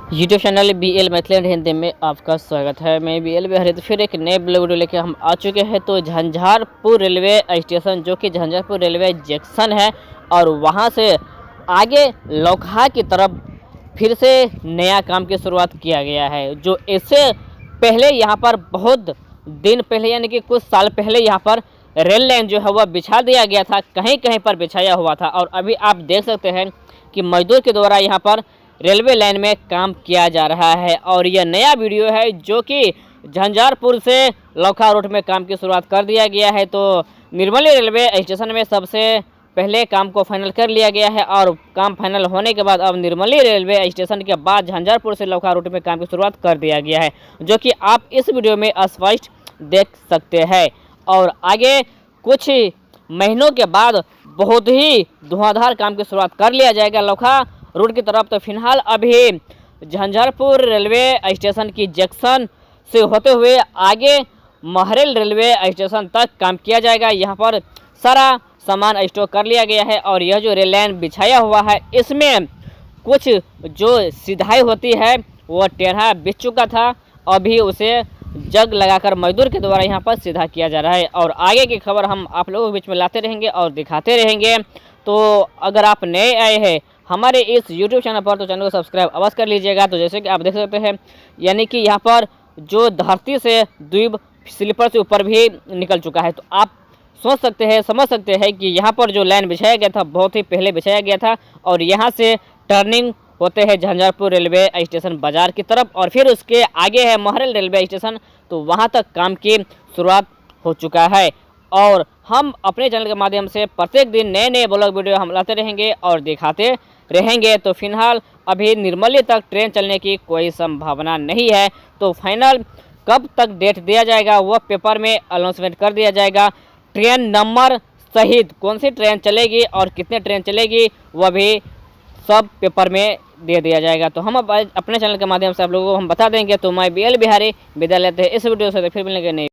YouTube channel BL Maithili Hindi में आपका स्वागत है। मैं BL बिहारी तो फिर एक नए ब्लॉग वीडियो लेके हम आ चुके हैं। तो झंझारपुर रेलवे स्टेशन जो कि झंझारपुर रेलवे जंक्शन है और वहां से आगे लौकहा की तरफ फिर से नया काम की शुरुआत किया गया है। जो इससे पहले यहाँ पर बहुत दिन पहले यानी कि कुछ साल पहले यहाँ पर रेल लाइन जो है वह बिछा दिया गया था, कहीं कहीं पर बिछाया हुआ था। और अभी आप देख सकते हैं कि मजदूर के द्वारा यहाँ पर रेलवे लाइन में काम किया जा रहा है। और यह नया वीडियो है जो कि झंझारपुर से लौकहा रोड में काम की शुरुआत कर दिया गया है। तो निर्मली रेलवे स्टेशन में सबसे पहले काम को फाइनल कर लिया गया है और काम फाइनल होने के बाद अब निर्मली रेलवे स्टेशन के बाद झंझारपुर से लौकहा रोड में काम की शुरुआत कर दिया गया है, जो कि आप इस वीडियो में स्पष्ट देख सकते हैं। और आगे कुछ महीनों के बाद बहुत ही धुआंधार काम की शुरुआत कर लिया जाएगा लौकहा रोड की तरफ। तो फिलहाल अभी झंझारपुर रेलवे स्टेशन की जंक्शन से होते हुए आगे महरेल रेलवे स्टेशन तक काम किया जाएगा। यहाँ पर सारा सामान स्टोर कर लिया गया है और यह जो रेल लाइन बिछाया हुआ है इसमें कुछ जो सिधाई होती है वो टेढ़ा बिछ चुका था, अभी उसे जग लगाकर मजदूर के द्वारा यहाँ पर सीधा किया जा रहा है। और आगे की खबर हम आप लोगों के बीच में लाते रहेंगे और दिखाते रहेंगे। तो अगर आप नए आए हैं हमारे इस YouTube चैनल पर तो चैनल को सब्सक्राइब अवश्य कर लीजिएगा। तो जैसे कि आप देख सकते हैं यानी कि यहाँ पर जो धरती से द्वीप स्लीपर से ऊपर भी निकल चुका है। तो आप सोच सकते हैं, समझ सकते हैं कि यहाँ पर जो लाइन बिछाया गया था बहुत ही पहले बिछाया गया था और यहाँ से टर्निंग होते हैं झंझारपुर रेलवे स्टेशन बाजार की तरफ और फिर उसके आगे है महरेल रेलवे स्टेशन। तो वहाँ तक काम की शुरुआत हो चुका है और हम अपने चैनल के माध्यम से प्रत्येक दिन नए नए ब्लॉग वीडियो हम लाते रहेंगे और दिखाते रहेंगे। तो फिलहाल अभी निर्मली तक ट्रेन चलने की कोई संभावना नहीं है। तो फाइनल कब तक डेट दिया जाएगा वह पेपर में अनाउंसमेंट कर दिया जाएगा। ट्रेन नंबर सहित कौन सी ट्रेन चलेगी और कितने ट्रेन चलेगी वह भी सब पेपर में दे दिया जाएगा। तो हम अपने चैनल के माध्यम से आप लोगों को हम बता देंगे। तो मैं BL बिहारी विदा लेते हैं इस वीडियो से। तो फिर मिलेंगे नहीं।